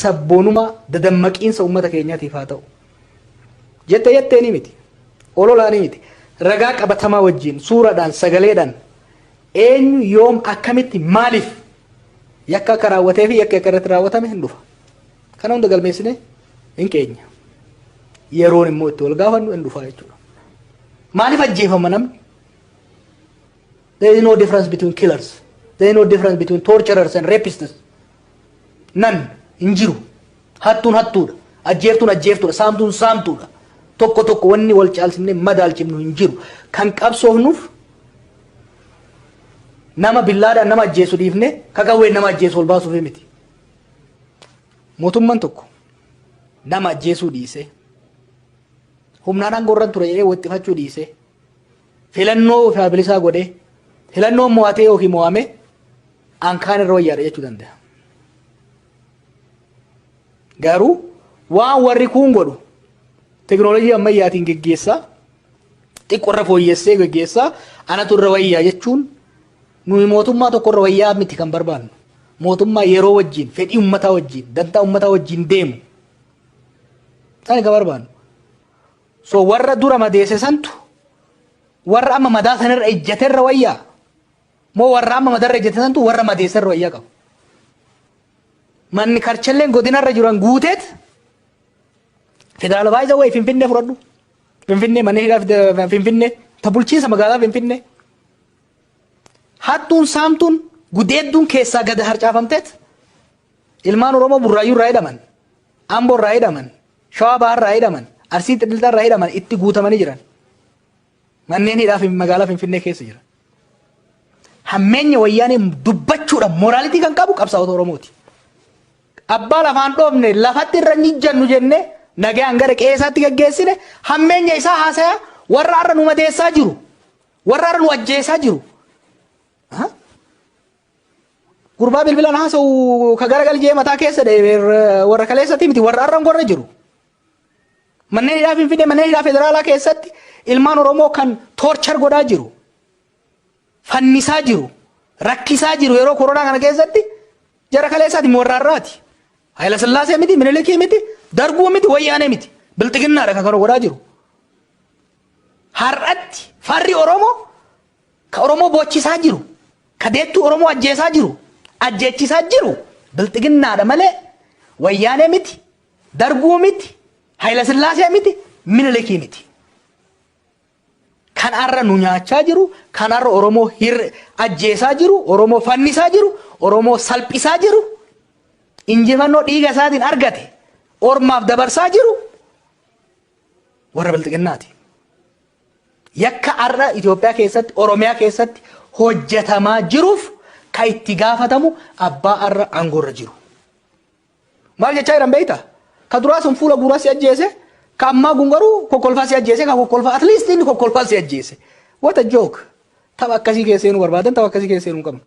sabboonuma dadammaqiinsa uummata keenyaatiif haa ta'u. Jetteeni miti. Ololaanii miti. Ragaa qabatamaa wajjin suuraadhaan sagaleedhaan eenyu yoom akkamitti maaliif yakka akka raawwatee fi yakka irratti raawwatame hin dhufa. Kana hunda galmeessine hin keenya. Yeroon immoo itti wal gaafannu hin dhufa jechuudha. Maaliif ajjeefama namni? There is no difference between killers. There is no difference between torturers and rapists. None. Injiru. Hattuun hattuudha. Ajjeeftuun ajjeeftuudha. Saamtuun saamtuudha. Tokko tokko wanni wal caalsimne madaalchifnu hin jiru. Kan qabsoofnuuf nama billaadhaan nama ajjeesu dhiifne kakawween nama ajjeesu ol baasuuf miti. Mootummaan tokko nama ajjeesuu dhiise. Humnaan gorran ture jedhee wixxifachuu dhiise. Filannoo ofii bilisaa godhee filannoo mo'atee yookiin mo'ame ankaan irra wayyaadha jechuu danda'a. Garuu waan warri kun godhu teknooloojii ammayyaatiin geggeessaa xiqqoo irra fooyyessee geggeessaa anatu irra wayyaa jechuun nuyi mootummaa tokko irra wayyaa miti kan barbaannu. Mootummaa yeroo wajjin fedhii uummataa wajjin dantaa uummataa wajjin deemu. Isaan kan barbaannu. So warra dura madeesse santu warra amma madaa sanirra ejjate irra wayyaa moo warra amma madarra ejjate santu warra madeesse irra wayyaa qabu. Manni karchalleen godinarra jiran guuteet federaala baay'ee wayi Finfinnee fudhadhu. Finfinnee manni hidhaa Finfinnee ta bulchiinsa magaalaa Finfinnee. Hattuun saamtuun gudeedduun keessaa gad harcaafamteet ilmaan Oromoo Burraayyuu irraa hidhaman, Amboo irraa hidhaman, Shawaa Bahaa irraa hidhaman, Arsii Xilxiltaa irraa hidhaman itti guutamanii jiran. Manneen hidhaa magaalaa Finfinnee keessa jiran. Hammeenya wayyaanee dubbachuudhaan moraalitii kan qabu qabsaa'ota Oromooti. Abbaa lafaan dhoofne lafatti irra nijjannu jenne nagaan gara qeessaatti gaggeessine hammeenya isaa haasaya warra har'a nu madeessaa jiru. Warra har'a nu ajjeesaa jiru. Gurbaa bilbilaan haasa'u ka garagalchee mataa keessa warra kaleessatti miti warra har'a gorra jiru. Manneen hidhaa Finfinnee manneen hidhaa federaalaa keessatti ilmaan Oromoo kan torchar godhaa jiru. Fannisaa jiru. Rakkisaa jiru yeroo koronaa kana keessatti jara kaleessaati warra har'aati. Hayila Sillaasee miti, Minilikii miti, Darguu miti, Wayyaanee miti. Bilxiginnaadha kan kana godhaa jiru. Har'atti farri Oromoo ka Oromoo boochisaa jiru. Ka deettuu Oromoo ajjeesaa jiru. Ajjeechisaa jiru. Bilxiginnaadha malee Wayyaanee miti, Darguu miti, Hayila Sillaasee miti, Minilikii miti. Kan har'a nu nyaachaa jiru, kan har'a Oromoo ajjeesaa jiru, Oromoo fannisaa jiru, Oromoo salphisaa jiru. Injifannoo dhiiga isaatiin argate ormaaf dabarsaa jiru warra bilxiginnaati. Yakka har'a Itoophiyaa keessatti Oromiyaa keessatti hojjetamaa jiruuf kan itti gaafatamu abbaa har'a aangoorra jiru. Maal jechaa jiran beektaa? Ka duraa sun fuula guuraa si ajjeese, ka ammaa kun garuu kokkolfaa si ajjeese, ka kokkolfaa at least inni kokkolfaa si ajjeese. What a joke! Tapha akkasii keessee nu barbaadan tapha akkasii keessee nu qabna.